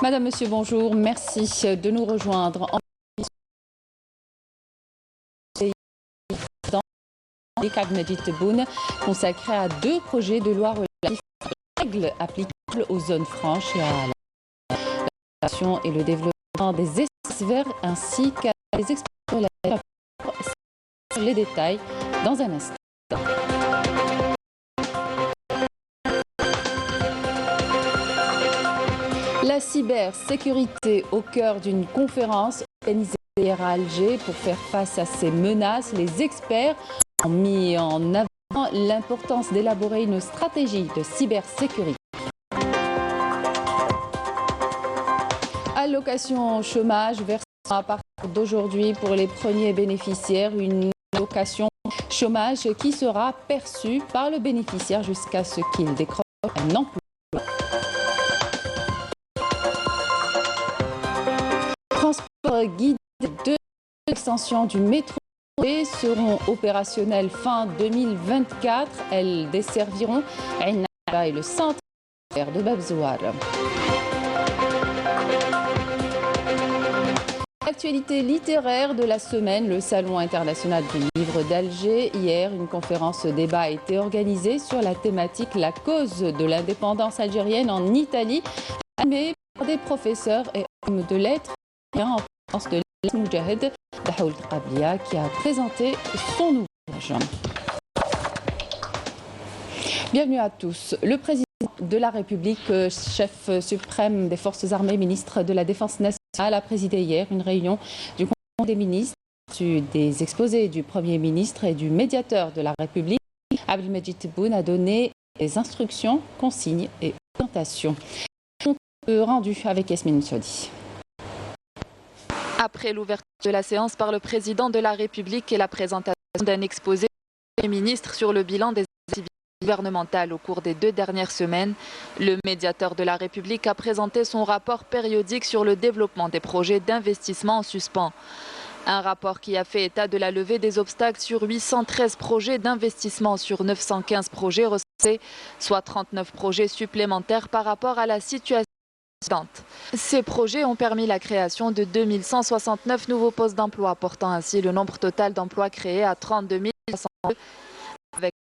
Madame, Monsieur, bonjour. Merci de nous rejoindre en Abdelmajid Tebboune, consacré à deux projets de loi relatifs aux règles applicables aux zones franches et à la création et le développement des espaces verts ainsi qu'à des expressions sur les détails dans un instant. La cybersécurité au cœur d'une conférence organisée hier à Alger pour faire face à ces menaces. Les experts ont mis en avant l'importance d'élaborer une stratégie de cybersécurité. Allocation chômage versée à partir d'aujourd'hui pour les premiers bénéficiaires, une allocation chômage qui sera perçue par le bénéficiaire jusqu'à ce qu'il décroche un emploi. Transport guidé de l'extension du métro seront opérationnelles fin 2024. Elles desserviront Ain Naba et le centre de Bab Zouar. Actualité littéraire de la semaine, le Salon international du livre d'Alger. Hier, une conférence débat a été organisée sur la thématique La cause de l'indépendance algérienne en Italie, animée par des professeurs et hommes de lettres en présence de l'Église Moudjahed Dahoul Qablia qui a présenté son ouvrage. Bienvenue à tous. Le président de la République, chef suprême des forces armées, ministre de la Défense nationale, a présidé hier une réunion du Conseil des ministres des exposés du Premier ministre et du médiateur de la République. Abdelmajid Tebboune a donné des instructions, consignes et orientations. Rendu avec Yasmine Sodi. Après l'ouverture de la séance par le président de la République et la présentation d'un exposé du Premier ministre sur le bilan des activités gouvernementales au cours des 2 dernières semaines, le médiateur de la République a présenté son rapport périodique sur le développement des projets d'investissement en suspens. Un rapport qui a fait état de la levée des obstacles sur 813 projets d'investissement sur 915 projets recensés, soit 39 projets supplémentaires par rapport à la situation. Ces projets ont permis la création de 2169 nouveaux postes d'emploi, portant ainsi le nombre total d'emplois créés à 32 302, avec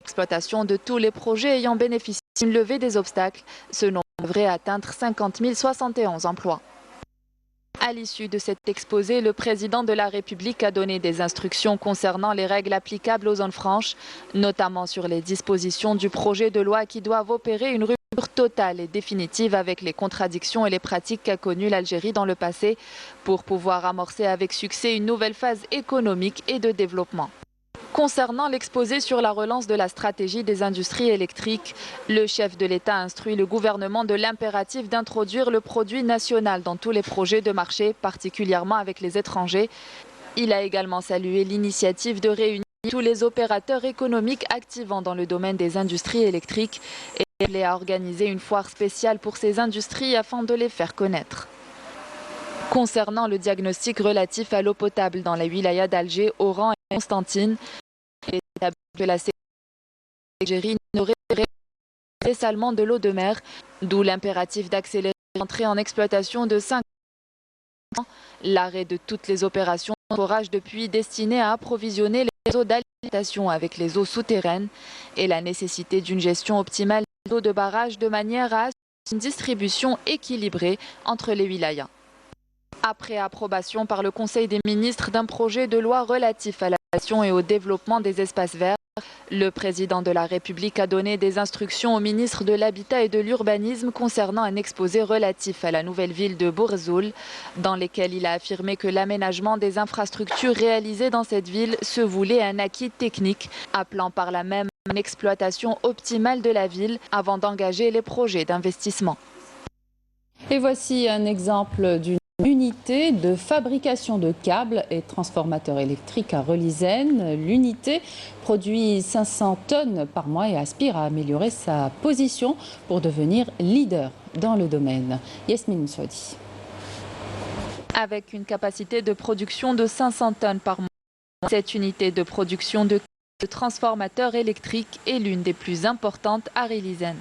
l'exploitation de tous les projets ayant bénéficié d'une levée des obstacles. Ce nombre devrait atteindre 50 071 emplois. À l'issue de cet exposé, le président de la République a donné des instructions concernant les règles applicables aux zones franches, notamment sur les dispositions du projet de loi qui doivent opérer une rupture totale et définitive avec les contradictions et les pratiques qu'a connues l'Algérie dans le passé pour pouvoir amorcer avec succès une nouvelle phase économique et de développement. Concernant l'exposé sur la relance de la stratégie des industries électriques, le chef de l'État instruit le gouvernement de l'impératif d'introduire le produit national dans tous les projets de marché, particulièrement avec les étrangers. Il a également salué l'initiative de réunir tous les opérateurs économiques activant dans le domaine des industries électriques et appelé à organiser une foire spéciale pour ces industries afin de les faire connaître. Concernant le diagnostic relatif à l'eau potable dans la wilaya d'Alger, Oran et Constantine, que la Algérie n'aurait dessalement de l'eau de mer, d'où l'impératif d'accélérer l'entrée en exploitation de 5 ans, l'arrêt de toutes les opérations de forage de puits destinées à approvisionner les réseaux d'alimentation avec les eaux souterraines et la nécessité d'une gestion optimale des eaux de barrage de manière à assurer une distribution équilibrée entre les wilayas. Après approbation par le Conseil des ministres d'un projet de loi relatif à la création et au développement des espaces verts, le président de la République a donné des instructions au ministre de l'Habitat et de l'Urbanisme concernant un exposé relatif à la nouvelle ville de Bourzoul, dans lesquels il a affirmé que l'aménagement des infrastructures réalisées dans cette ville se voulait un acquis technique, appelant par là même à une exploitation optimale de la ville avant d'engager les projets d'investissement. Et voici un exemple d'une unité de fabrication de câbles et transformateurs électriques à Relizène. L'unité produit 500 tonnes par mois et aspire à améliorer sa position pour devenir leader dans le domaine. Yasmine Sodi. Avec une capacité de production de 500 tonnes par mois, cette unité de production de transformateurs électriques est l'une des plus importantes à Relizène.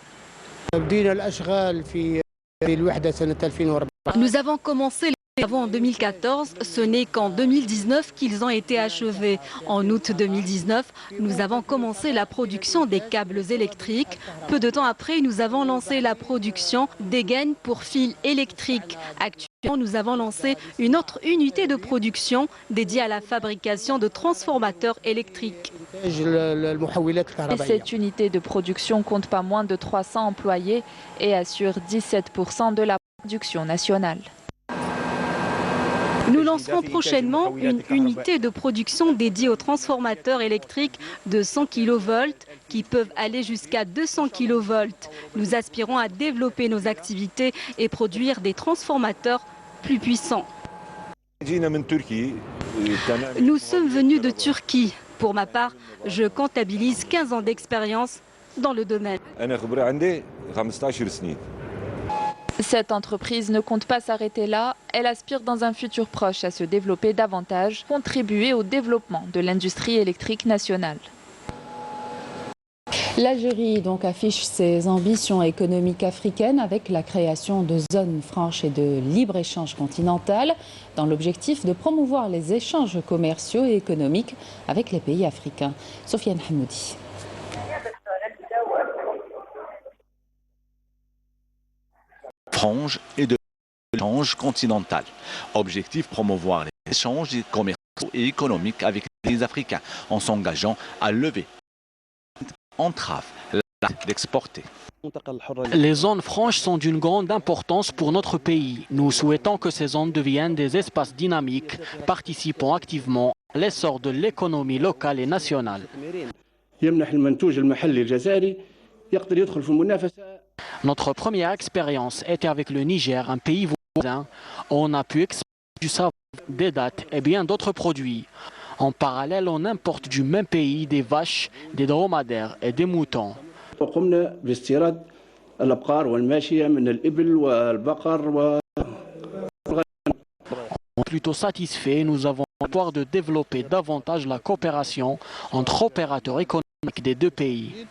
Nous avons commencé les travaux en 2014, ce n'est qu'en 2019 qu'ils ont été achevés. En août 2019, nous avons commencé la production des câbles électriques. Peu de temps après, nous avons lancé la production des gaines pour fils électriques. Actuellement, nous avons lancé une autre unité de production dédiée à la fabrication de transformateurs électriques. Et cette unité de production compte pas moins de 300 employés et assure 17% de la production nationale. Nous lancerons prochainement une unité de production dédiée aux transformateurs électriques de 100 kV qui peuvent aller jusqu'à 200 kV. Nous aspirons à développer nos activités et produire des transformateurs plus puissants. Nous sommes venus de Turquie. Pour ma part, je comptabilise 15 ans d'expérience dans le domaine. Cette entreprise ne compte pas s'arrêter là. Elle aspire dans un futur proche à se développer davantage, contribuer au développement de l'industrie électrique nationale. L'Algérie donc affiche ses ambitions économiques africaines avec la création de zones franches et de libre-échange continental dans l'objectif de promouvoir les échanges commerciaux et économiques avec les pays africains. Sofiane Hamoudi. Franche et de l'échange continental. Objectif promouvoir les échanges commerciaux et économiques avec les pays africains en s'engageant à lever entraves d'exporter. Les zones franches sont d'une grande importance pour notre pays. Nous souhaitons que ces zones deviennent des espaces dynamiques, participant activement à l'essor de l'économie locale et nationale. Notre première expérience était avec le Niger, un pays voisin. On a pu exporter du savon, des dattes et bien d'autres produits. En parallèle, on importe du même pays des vaches, des dromadaires et des moutons. Plutôt satisfaits, nous avons l'espoir de développer davantage la coopération entre opérateurs économiques des deux pays.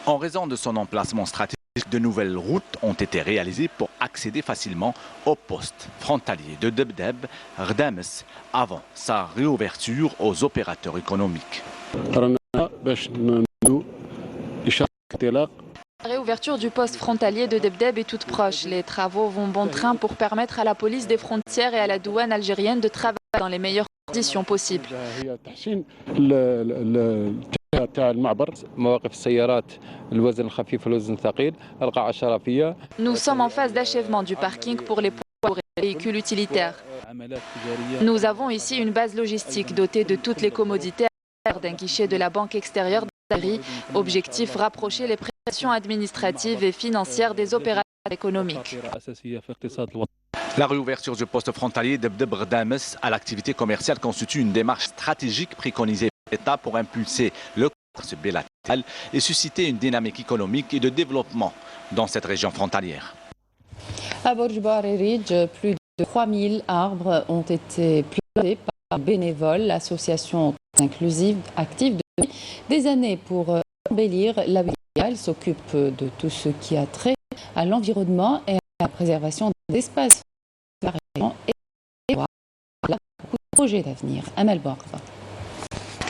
En raison de son emplacement stratégique, de nouvelles routes ont été réalisées pour accéder facilement au poste frontalier de Debdeb, Rdames, avant sa réouverture aux opérateurs économiques. La réouverture du poste frontalier de Debdeb est toute proche. Les travaux vont bon train pour permettre à la police des frontières et à la douane algérienne de travailler dans les meilleures conditions possibles. Nous sommes en phase d'achèvement du parking pour les poids et les véhicules utilitaires. Nous avons ici une base logistique dotée de toutes les commodités d'un guichet de la Banque extérieure d'Algérie. Objectif, rapprocher les prestations administratives et financières des opérateurs économiques. La réouverture du poste frontalier de Debdeb à l'activité commerciale constitue une démarche stratégique préconisée par l'État pour impulser le commerce bilatéral et susciter une dynamique économique et de développement dans cette région frontalière. À Borj Barerij, plus de 3000 arbres ont été plantés par bénévoles. L'association inclusive active depuis des années pour embellir l'habitat. Elle s'occupe de tout ce qui a trait à l'environnement et à la préservation des espaces et beaucoup de projets d'avenir. Amel Borfa.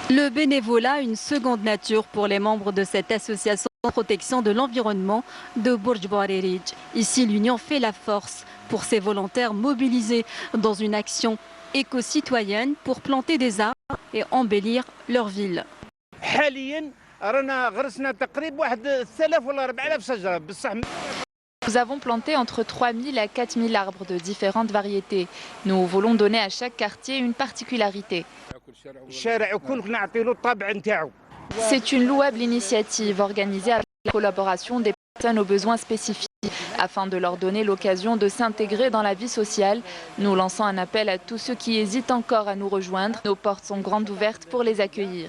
Le bénévolat, une seconde nature pour les membres de cette association de protection de l'environnement de Borj Barerij. Ici, l'Union fait la force pour ses volontaires mobilisés dans une action éco-citoyenne pour planter des arbres et embellir leur ville. Nous avons planté entre 3000 à 4000 arbres de différentes variétés. Nous voulons donner à chaque quartier une particularité. C'est une louable initiative organisée avec la collaboration des personnes aux besoins spécifiques afin de leur donner l'occasion de s'intégrer dans la vie sociale. Nous lançons un appel à tous ceux qui hésitent encore à nous rejoindre. Nos portes sont grandes ouvertes pour les accueillir.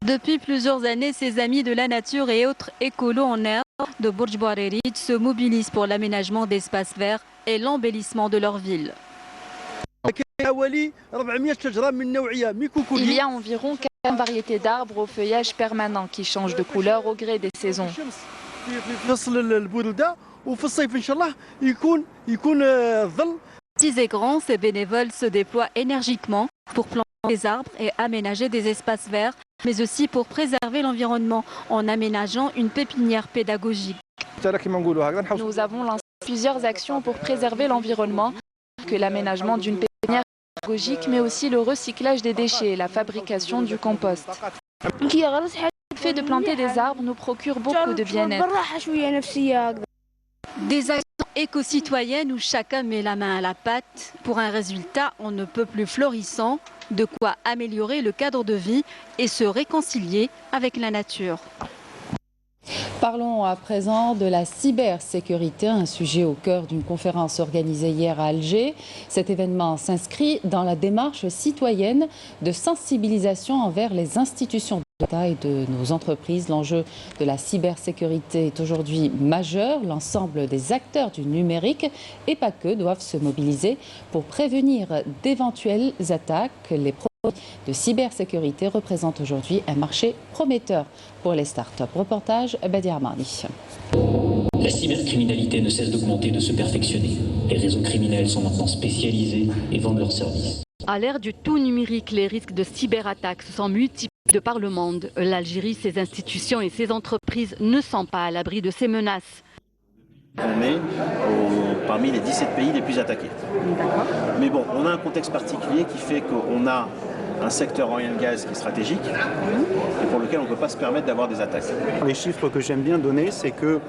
Depuis plusieurs années, ces amis de la nature et autres écolos en herbe de Borj Barerij se mobilisent pour l'aménagement d'espaces verts et l'embellissement de leur ville. Il y a environ 40 variétés d'arbres au feuillage permanent qui changent de couleur au gré des saisons. Petits et grands, ces bénévoles se déploient énergiquement pour planter des arbres et aménager des espaces verts, mais aussi pour préserver l'environnement en aménageant une pépinière pédagogique. Nous avons lancé plusieurs actions pour préserver l'environnement, que l'aménagement d'une pépinière pédagogique, mais aussi le recyclage des déchets et la fabrication du compost. Le fait de planter des arbres nous procure beaucoup de bien-être. Des actions éco-citoyennes où chacun met la main à la pâte pour un résultat on ne peut plus florissant, de quoi améliorer le cadre de vie et se réconcilier avec la nature. Parlons à présent de la cybersécurité, un sujet au cœur d'une conférence organisée hier à Alger. Cet événement s'inscrit dans la démarche citoyenne de sensibilisation envers les institutions de l'État et de nos entreprises. L'enjeu de la cybersécurité est aujourd'hui majeur. L'ensemble des acteurs du numérique, et pas que, doivent se mobiliser pour prévenir d'éventuelles attaques. Les produits de cybersécurité représentent aujourd'hui un marché prometteur pour les startups. Reportage Badia Armani. La cybercriminalité ne cesse d'augmenter, de se perfectionner. Les réseaux criminels sont maintenant spécialisés et vendent leurs services. À l'ère du tout numérique, les risques de cyberattaques se sont multipliés de par le monde. L'Algérie, ses institutions et ses entreprises ne sont pas à l'abri de ces menaces. On est parmi les 17 pays les plus attaqués. Mais bon, on a un contexte particulier qui fait qu'on a un secteur oil and gas qui est stratégique et pour lequel on ne peut pas se permettre d'avoir des attaques. Les chiffres que j'aime bien donner, c'est que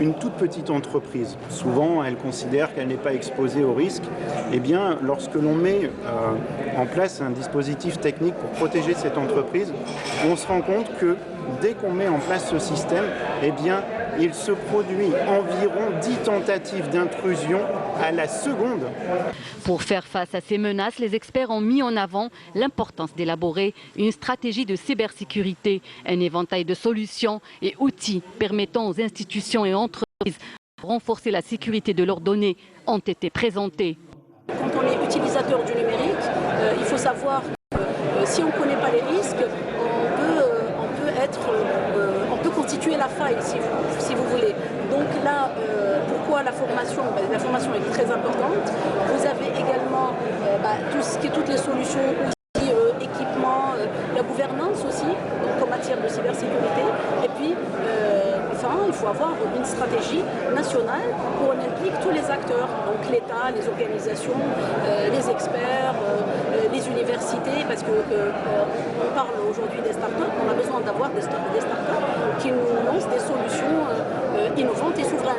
une toute petite entreprise, souvent elle considère qu'elle n'est pas exposée au risque. Eh bien, lorsque l'on met en place un dispositif technique pour protéger cette entreprise, on se rend compte que dès qu'on met en place ce système, eh bien, il se produit environ 10 tentatives d'intrusion à la seconde. Pour faire face à ces menaces, les experts ont mis en avant l'importance d'élaborer une stratégie de cybersécurité, un éventail de solutions et outils permettant aux institutions et entreprises de renforcer la sécurité de leurs données ont été présentés. Quand on est utilisateur du numérique, il faut savoir que si on ne connaît pas les risques, on peut constituer la faille si vous voulez. Donc là, pourquoi la formation? La formation est très importante. Vous avez également toutes les solutions, aussi équipement, la gouvernance aussi, donc en matière de cybersécurité. Et puis, il faut avoir une stratégie nationale où on implique tous les acteurs, donc l'État, les organisations, les experts, les universités, parce qu'on parle aujourd'hui des startups, on a besoin d'avoir des startups qui nous lancent des solutions innovantes et souveraines.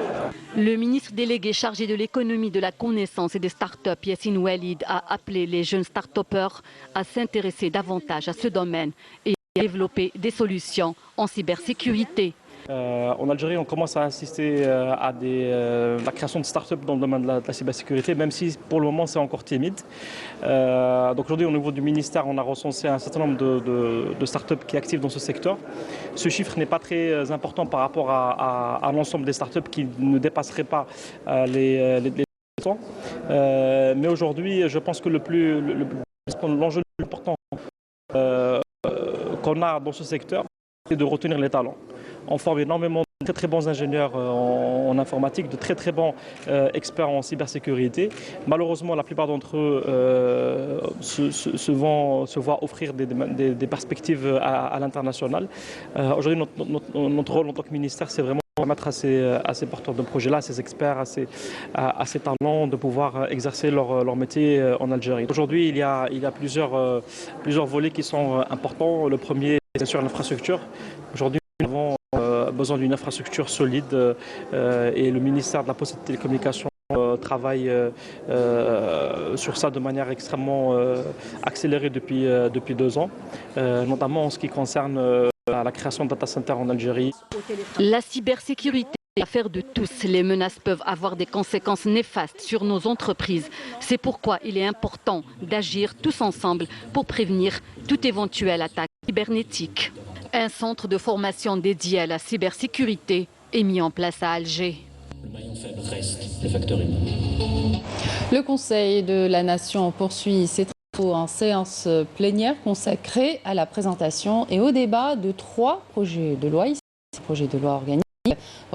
Le ministre délégué chargé de l'économie, de la connaissance et des startups, Yassine Oualid, a appelé les jeunes start-upers à s'intéresser davantage à ce domaine et à développer des solutions en cybersécurité. En Algérie, on commence à insister à la création de start-up dans le domaine de la cybersécurité, même si pour le moment c'est encore timide. Donc aujourd'hui, au niveau du ministère, on a recensé un certain nombre de start-up qui sont actives dans ce secteur. Ce chiffre n'est pas très important par rapport à l'ensemble des start-up qui ne dépasseraient pas les temps. Mais aujourd'hui, je pense que l'enjeu le plus important qu'on a dans ce secteur, c'est de retenir les talents. On forme énormément de très bons ingénieurs en informatique, de très bons experts en cybersécurité. Malheureusement, la plupart d'entre eux se voient offrir des perspectives à l'international. Aujourd'hui, notre rôle en tant que ministère, c'est vraiment de permettre à ces porteurs de projets-là, à ces experts, à ces talents de pouvoir exercer leur métier en Algérie. Aujourd'hui, il y a plusieurs volets qui sont importants. Le premier, c'est bien sûr l'infrastructure. Aujourd'hui, nous avons besoin d'une infrastructure solide et le ministère de la Poste et des Télécommunications travaille sur ça de manière extrêmement accélérée depuis 2 ans, notamment en ce qui concerne la création de data centers en Algérie. La cybersécurité est l'affaire de tous. Les menaces peuvent avoir des conséquences néfastes sur nos entreprises. C'est pourquoi il est important d'agir tous ensemble pour prévenir toute éventuelle attaque cybernétique. Un centre de formation dédié à la cybersécurité est mis en place à Alger. Le maillon faible reste le facteur humain. Le Conseil de la Nation poursuit ses travaux en séance plénière consacrée à la présentation et au débat de 3 projets de loi. Ici, projets de loi organique,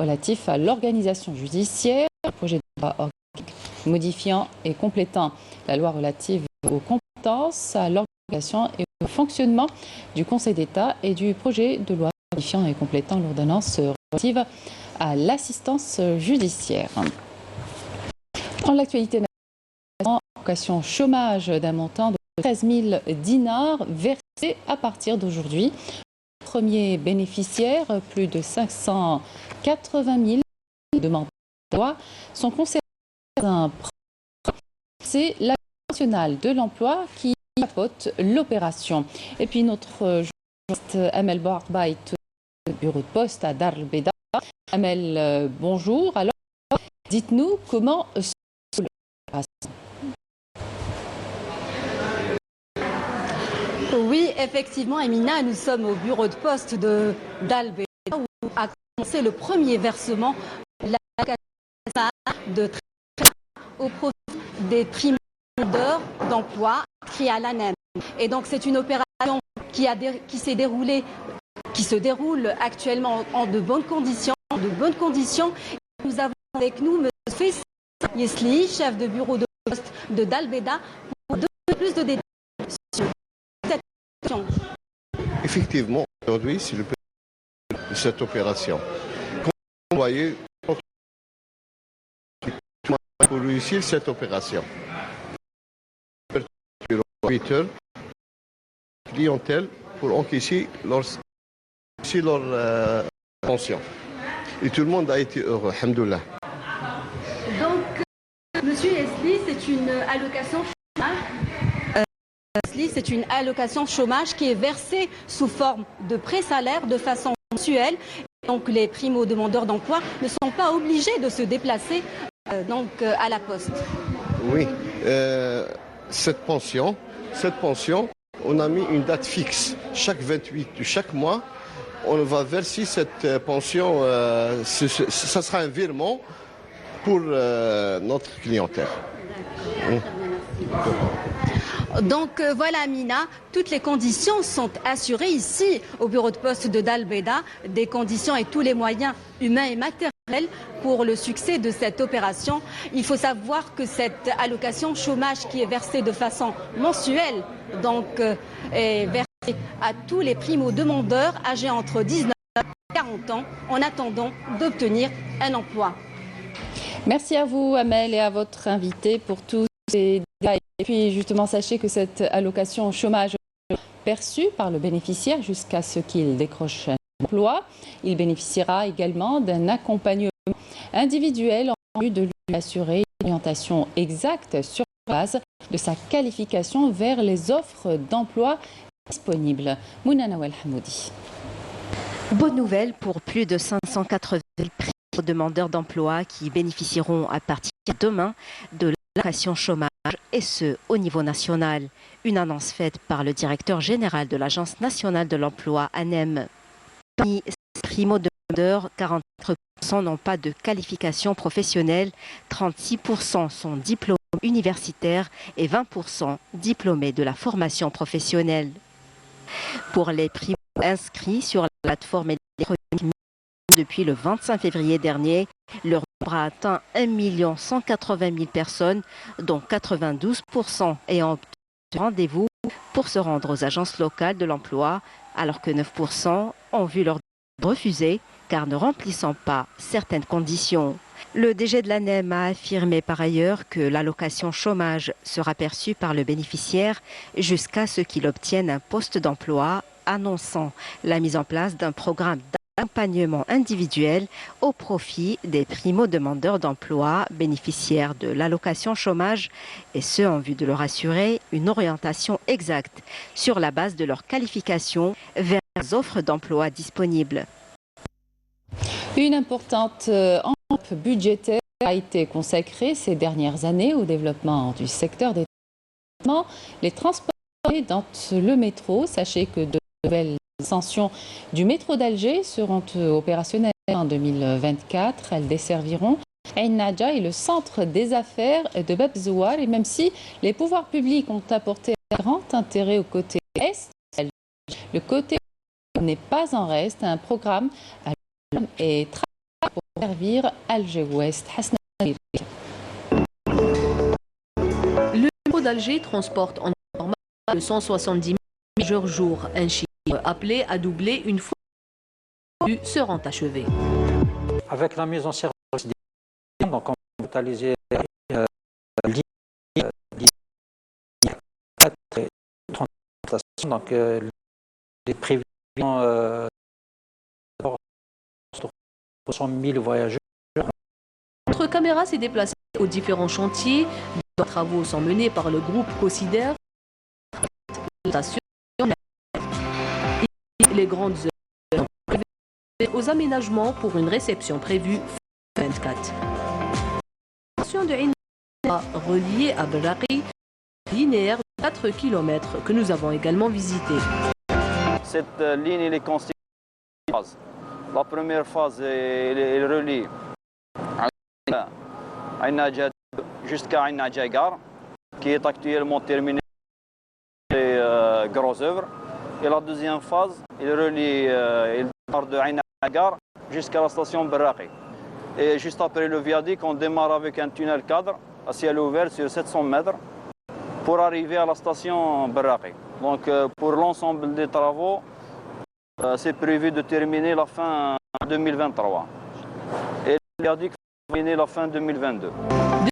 relatif à l'organisation judiciaire, le projet de loi organique modifiant et complétant la loi relative aux compétences, à l'organisation et au fonctionnement du Conseil d'État et du projet de loi modifiant et complétant l'ordonnance relative à l'assistance judiciaire. Dans l'actualité nationale, allocation chômage d'un montant de 13 000 dinars versé à partir d'aujourd'hui. Premiers bénéficiaires, plus de 580 000 demandeurs d'emploi sont concernés par un programme. C'est l'Agence nationale de l'emploi qui chapeaute l'opération. Et puis notre journaliste Amel Bouarbait, bureau de poste à Dar el Beida. Amel, bonjour. Alors, dites-nous comment se passe l'opération. Oui, effectivement, Emina, nous sommes au bureau de poste de Dar el Beida où a commencé le premier versement de la au profit des demandeurs d'emploi inscrits à l'ANEM. Et donc c'est une opération qui se déroule actuellement en de bonnes conditions. Nous avons avec nous M. Faisal Yesli, chef de bureau de poste de Dar el Beida, pour donner plus de détails sur cette opération. Effectivement, aujourd'hui, c'est le premier de cette opération. Comme vous voyez, pour réussir cette opération, 8 heures, clientèle pour encaisser leur pension. Et tout le monde a été heureux, alhamdoulilah. Donc, Monsieur Esli, c'est une allocation chômage. C'est une allocation chômage qui est versée sous forme de pré-salaire de façon mensuelle. Donc, les primo-demandeurs d'emploi ne sont pas obligés de se déplacer à la poste. Oui, cette pension, on a mis une date fixe. Chaque 28 de chaque mois, on va verser cette pension. Ça sera un virement pour notre clientèle. Donc voilà Mina, toutes les conditions sont assurées ici au bureau de poste de Dar el Beida, des conditions et tous les moyens humains et matériels pour le succès de cette opération. Il faut savoir que cette allocation chômage qui est versée de façon mensuelle, donc est versée à tous les primo-demandeurs âgés entre 19 et 40 ans en attendant d'obtenir un emploi. Merci à vous Amel et à votre invité pour tous ces détails. Et puis justement, sachez que cette allocation chômage perçue par le bénéficiaire jusqu'à ce qu'il décroche un emploi, il bénéficiera également d'un accompagnement individuel en vue de lui assurer une orientation exacte sur la base de sa qualification vers les offres d'emploi disponibles. Mouna Nawel Hamoudi. Bonne nouvelle pour plus de 580 000 demandeurs d'emploi qui bénéficieront à partir de demain de l'allocation chômage, et ce au niveau national. Une annonce faite par le directeur général de l'Agence nationale de l'emploi, ANEM. Parmi ces primo-demandeurs, 44% n'ont pas de qualification professionnelle, 36% sont diplômés universitaires et 20% diplômés de la formation professionnelle. Pour les primo inscrits sur la plateforme électronique depuis le 25 février dernier, leur nombre a atteint 1 180 000 personnes, dont 92% ayant obtenu rendez-vous pour se rendre aux agences locales de l'emploi, alors que 9% ont vu leur demande refusée car ne remplissant pas certaines conditions. Le DG de l'ANEM a affirmé par ailleurs que l'allocation chômage sera perçue par le bénéficiaire jusqu'à ce qu'il obtienne un poste d'emploi, annonçant la mise en place d'un programme d'accompagnement individuel au profit des primo-demandeurs d'emploi bénéficiaires de l'allocation chômage, et ce en vue de leur assurer une orientation exacte sur la base de leur qualification vers les offres d'emploi disponibles. Une importante enveloppe budgétaire a été consacrée ces dernières années au développement du secteur des transports. Les transports dans le métro, sachez que de nouvelles extensions du métro d'Alger seront opérationnelles en 2024. Elles desserviront Ain Nadja et le centre des affaires de Bab Zouar. Et même si les pouvoirs publics ont apporté un grand intérêt au côté est, le côté n'est pas en reste. Un programme est travaillé pour servir Alger-Ouest. Le métro d'Alger transporte en normal 170 000 jour, un chiffre appelé à doubler une fois seront achevés. Avec la mise en service des donc on va totaliser donc les prévisions 300 000 voyageurs. Notre caméra s'est déplacée aux différents chantiers. Les travaux sont menés par le groupe Considère. Les grandes œuvres aux aménagements pour une réception prévue 24. La station de Aïna reliée à Berraqi, linéaire de 4 km que nous avons également visité. Cette ligne est constituée de phases. La première phase elle relie Aïna Djad jusqu'à Aïna Djagar, qui est actuellement terminée les grosses œuvres. Et la deuxième phase, il relie de Aïna Djagar jusqu'à la station Berraqi. Et juste après le viaduc, on démarre avec un tunnel cadre à ciel ouvert sur 700 mètres pour arriver à la station Berraqi. Donc pour l'ensemble des travaux, c'est prévu de terminer la fin 2023. Et le viaduc va terminer la fin 2022.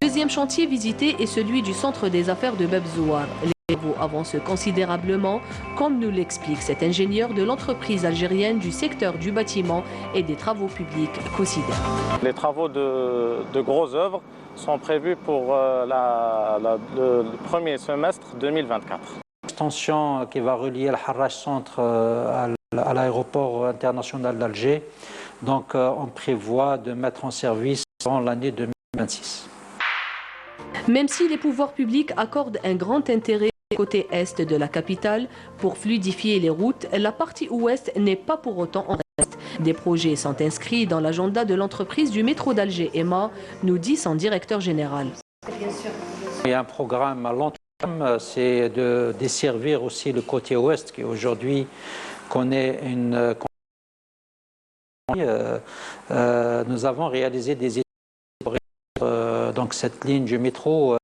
Deuxième chantier visité est celui du centre des affaires de Bebzouar. Les travaux avancent considérablement, comme nous l'explique cet ingénieur de l'entreprise algérienne du secteur du bâtiment et des travaux publics Considère. Les travaux de grosses œuvres sont prévus pour le premier semestre 2024. L'extension qui va relier le Harrach Centre à l'aéroport international d'Alger. Donc on prévoit de mettre en service en l'année 2026. Même si les pouvoirs publics accordent un grand intérêt côté est de la capitale pour fluidifier les routes, la partie ouest n'est pas pour autant en reste. Des projets sont inscrits dans l'agenda de l'entreprise du métro d'Alger, EMA, nous dit son directeur général. Il y a un programme à long terme, c'est de desservir aussi le côté ouest qui aujourd'hui connaît une... nous avons réalisé des études donc cette ligne du métro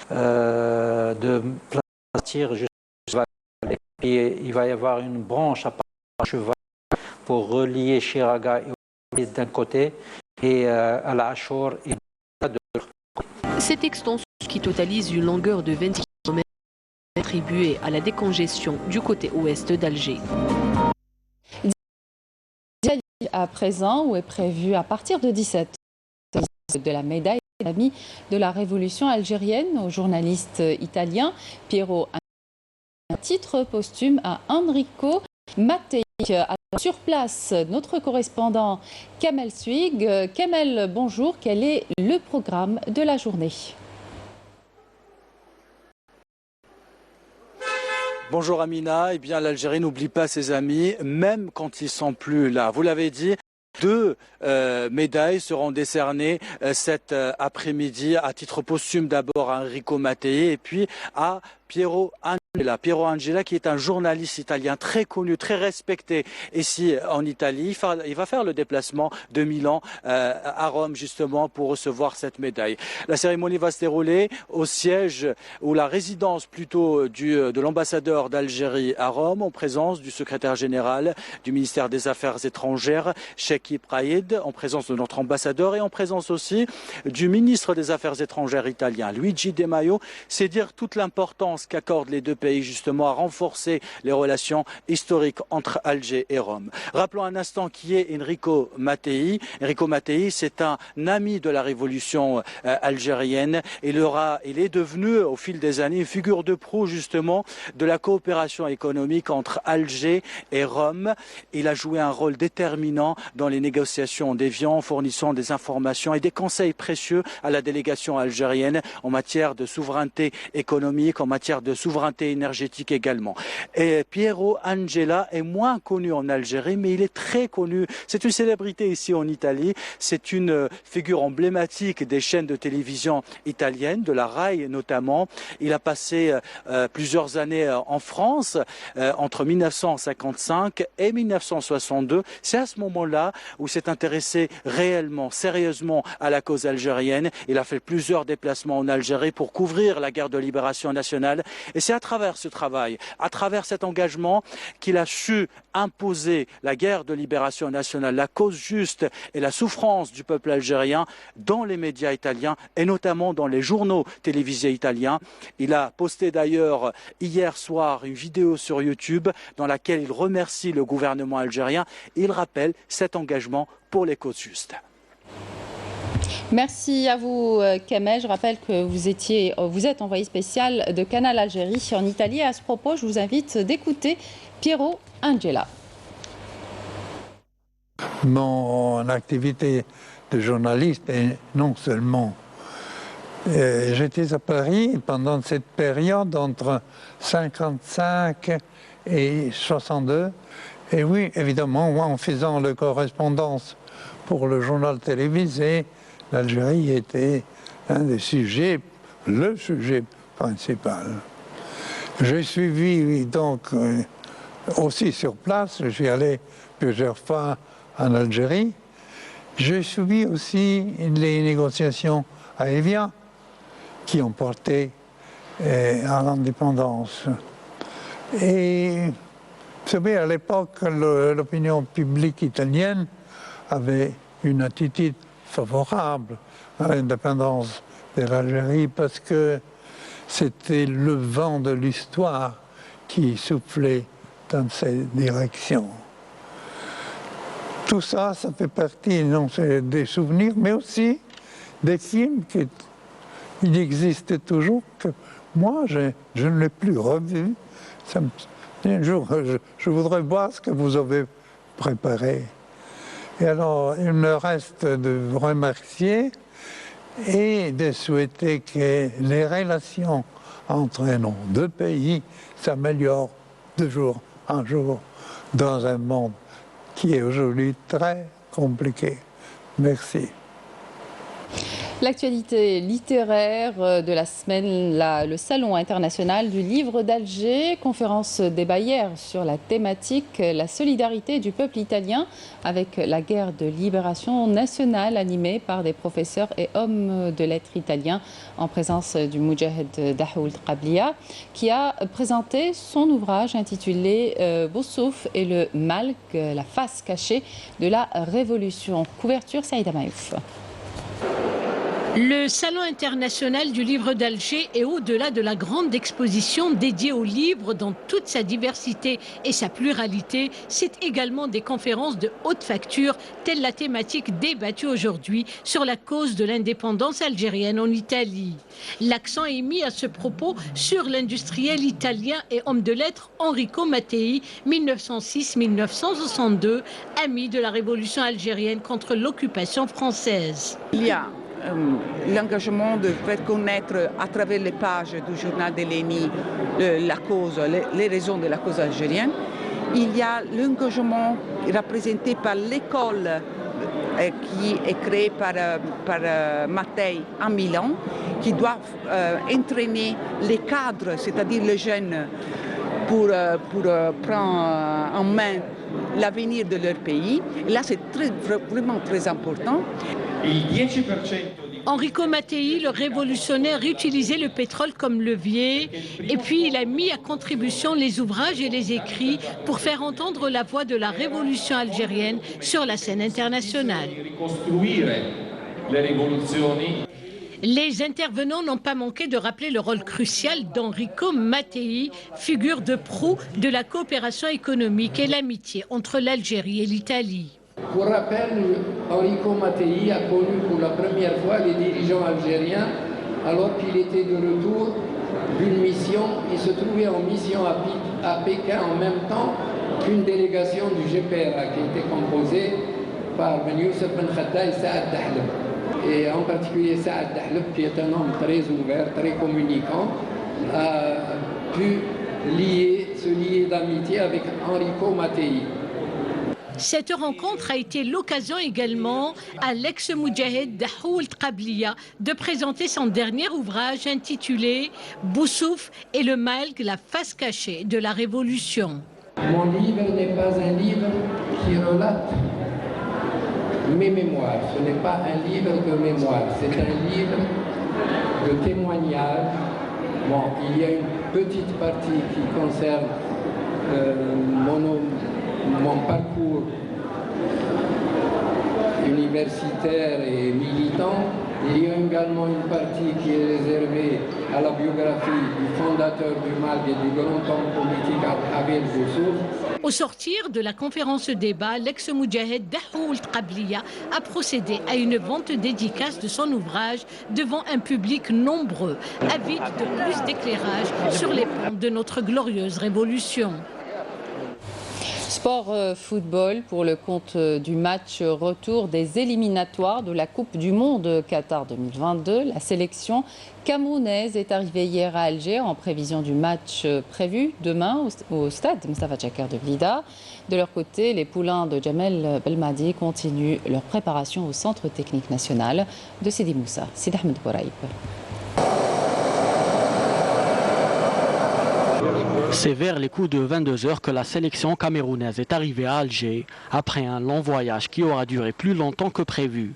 de partir jusqu'à et il va y avoir une branche à cheval pour relier Chiraga et d'un côté et à la Achour et de l'autre. Cette extension qui totalise une longueur de 26 km est attribuée à la décongestion du côté ouest d'Alger. À présent, où est prévu à partir de 17 de la médaille de la révolution algérienne au journaliste italien Piero Angela, un titre posthume à Enrico Mattei. Sur place, notre correspondant Kamel Suig. Kamel, bonjour. Quel est le programme de la journée? Bonjour Amina, eh bien l'Algérie n'oublie pas ses amis, même quand ils sont plus là. Vous l'avez dit, 2 médailles seront décernées cet après-midi à titre posthume d'abord à Enrico Mattei et puis à Piero Angela qui est un journaliste italien très connu, très respecté ici en Italie. Il va faire le déplacement de Milan à Rome justement pour recevoir cette médaille. La cérémonie va se dérouler au siège ou la résidence plutôt de l'ambassadeur d'Algérie à Rome en présence du secrétaire général du ministère des Affaires étrangères, Chekhi Praïd, en présence de notre ambassadeur et en présence aussi du ministre des Affaires étrangères italien, Luigi De Maio. C'est dire toute l'importance qu'accordent les deux pays justement à renforcer les relations historiques entre Alger et Rome. Rappelons un instant qui est Enrico Mattei. Enrico Mattei, c'est un ami de la révolution algérienne. Il est devenu au fil des années une figure de proue justement de la coopération économique entre Alger et Rome. Il a joué un rôle déterminant dans les négociations d'Évian, fournissant des informations et des conseils précieux à la délégation algérienne en matière de souveraineté économique, en matière de souveraineté énergétique également. Et Piero Angela est moins connu en Algérie, mais il est très connu. C'est une célébrité ici en Italie. C'est une figure emblématique des chaînes de télévision italiennes, de la RAI notamment. Il a passé plusieurs années en France, entre 1955 et 1962. C'est à ce moment-là où il s'est intéressé réellement, sérieusement à la cause algérienne. Il a fait plusieurs déplacements en Algérie pour couvrir la guerre de libération nationale. Et c'est à travers ce travail, à travers cet engagement, qu'il a su imposer la guerre de libération nationale, la cause juste et la souffrance du peuple algérien dans les médias italiens et notamment dans les journaux télévisés italiens. Il a posté d'ailleurs hier soir une vidéo sur YouTube dans laquelle il remercie le gouvernement algérien et il rappelle cet engagement pour les causes justes. Merci à vous, Kamel. Je rappelle que vous êtes envoyé spécial de Canal Algérie en Italie. Et à ce propos, je vous invite d'écouter Piero Angela. Mon activité de journaliste est non seulement... J'étais à Paris pendant cette période entre 55 et 62. Et oui, évidemment, en faisant la correspondance pour le journal télévisé, l'Algérie était un des sujets, le sujet principal. J'ai suivi donc aussi sur place, je suis allé plusieurs fois en Algérie. J'ai suivi aussi les négociations à Évian qui ont porté à l'indépendance. Et vous savez, à l'époque, l'opinion publique italienne avait une attitude favorable à l'indépendance de l'Algérie parce que c'était le vent de l'histoire qui soufflait dans cette direction. Tout ça, ça fait partie non, des souvenirs, mais aussi des films qui existent toujours, que moi, je ne l'ai plus revu. Un jour, je voudrais voir ce que vous avez préparé. Et alors, il me reste de vous remercier et de souhaiter que les relations entre nos deux pays s'améliorent de jour en jour dans un monde qui est aujourd'hui très compliqué. Merci. L'actualité littéraire de la semaine, le Salon international du livre d'Alger, conférence débat hier sur la thématique la solidarité du peuple italien avec la guerre de libération nationale animée par des professeurs et hommes de lettres italiens en présence du Moudjahed Dahoud Qablia qui a présenté son ouvrage intitulé Boussouf et le Malk, la face cachée de la révolution. Couverture Saïda Maïouf. Le Salon international du livre d'Alger est au-delà de la grande exposition dédiée au livre dans toute sa diversité et sa pluralité. C'est également des conférences de haute facture, telle la thématique débattue aujourd'hui sur la cause de l'indépendance algérienne en Italie. L'accent est mis à ce propos sur l'industriel italien et homme de lettres Enrico Mattei, 1906-1962, ami de la révolution algérienne contre l'occupation française. Il y a l'engagement de faire connaître à travers les pages du journal de l'ENI la cause, les raisons de la cause algérienne. Il y a l'engagement représenté par l'école qui est créée par Mattei à Milan, qui doit entraîner les cadres, c'est-à-dire les jeunes, pour prendre en main l'avenir de leur pays. Et là, c'est vraiment très important. Enrico Mattei, le révolutionnaire, utilisait le pétrole comme levier et puis il a mis à contribution les ouvrages et les écrits pour faire entendre la voix de la révolution algérienne sur la scène internationale. Les intervenants n'ont pas manqué de rappeler le rôle crucial d'Enrico Mattei, figure de proue de la coopération économique et l'amitié entre l'Algérie et l'Italie. Pour rappel, Enrico Mattei a connu pour la première fois les dirigeants algériens alors qu'il était de retour d'une mission. Il se trouvait en mission à Pékin en même temps qu'une délégation du GPRA qui était composée par Ben Youssef Ben Khadda et Saad Dahleb. Et en particulier Saad Dahleb, qui est un homme très ouvert, très communicant, a pu se lier d'amitié avec Enrico Mattei. Cette rencontre a été l'occasion également à l'ex-moudjahed Dahoult Qabliya de présenter son dernier ouvrage intitulé Boussouf et le Malk, la face cachée de la Révolution. Mon livre n'est pas un livre qui relate mes mémoires. Ce n'est pas un livre de mémoire, c'est un livre de témoignage. Bon, il y a une petite partie qui concerne mon parcours universitaire et militant. Il y a également une partie qui est réservée à la biographie du fondateur du MALK et du grand homme politique Abel Boussouf. Au sortir de la conférence débat, l'ex-moudjahed Dahoult Qabliya a procédé à une vente dédicace de son ouvrage devant un public nombreux, avide de plus d'éclairage sur les ponts de notre glorieuse révolution. Sport football pour le compte du match retour des éliminatoires de la Coupe du Monde Qatar 2022. La sélection camerounaise est arrivée hier à Alger en prévision du match prévu demain au stade Mostafa Tchaker de Blida. De leur côté, les poulains de Jamel Belmadi continuent leur préparation au Centre technique national de Sidi Moussa. Sidi Ahmed Bouraïb. C'est vers les coups de 22 h que la sélection camerounaise est arrivée à Alger après un long voyage qui aura duré plus longtemps que prévu.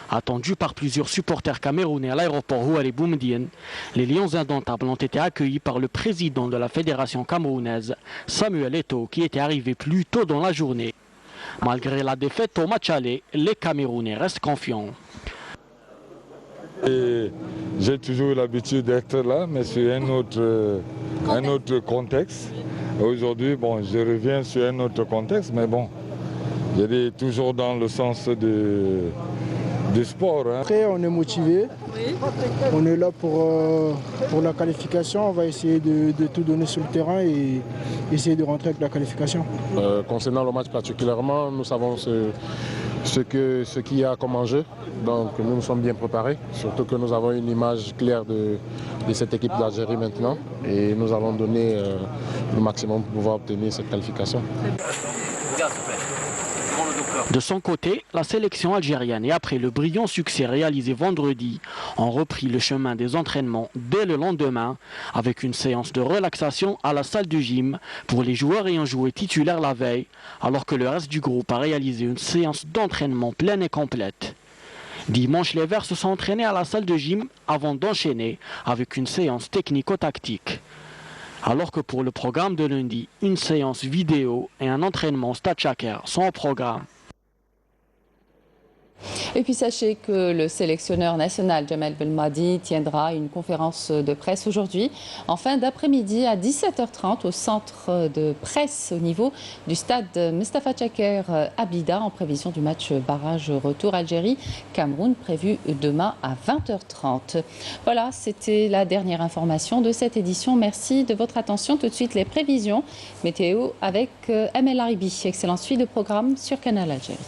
Attendu par plusieurs supporters camerounais à l'aéroport Ouali Boumediene, les Lions indomptables ont été accueillis par le président de la fédération camerounaise, Samuel Eto'o, qui était arrivé plus tôt dans la journée. Malgré la défaite au match aller, les Camerounais restent confiants. J'ai toujours eu l'habitude d'être là, mais sur un autre contexte. Aujourd'hui, bon, je reviens sur un autre contexte, mais bon, je toujours dans le sens du sport. Hein. Après, on est motivé. Oui. On est là pour la qualification. On va essayer de tout donner sur le terrain et essayer de rentrer avec la qualification. Concernant le match particulièrement, nous savons ce qu'il y a comme enjeu. Donc nous sommes bien préparés, surtout que nous avons une image claire de cette équipe d'Algérie maintenant. Et nous allons donner le maximum pour pouvoir obtenir cette qualification. De son côté, la sélection algérienne et après le brillant succès réalisé vendredi, ont repris le chemin des entraînements dès le lendemain avec une séance de relaxation à la salle du gym pour les joueurs ayant joué titulaire la veille, alors que le reste du groupe a réalisé une séance d'entraînement pleine et complète. Dimanche, les Verts se sont entraînés à la salle de gym avant d'enchaîner avec une séance technico-tactique. Alors que pour le programme de lundi, une séance vidéo et un entraînement Stade Tchaker sont au programme. Et puis sachez que le sélectionneur national Jamel Belmadi tiendra une conférence de presse aujourd'hui en fin d'après-midi à 17 h 30 au centre de presse au niveau du stade Mostafa Tchaker à Blida en prévision du match barrage retour Algérie-Cameroun prévu demain à 20 h 30. Voilà, c'était la dernière information de cette édition. Merci de votre attention. Tout de suite les prévisions météo avec ML Aribi. Excellente suite de programme sur Canal Algérie.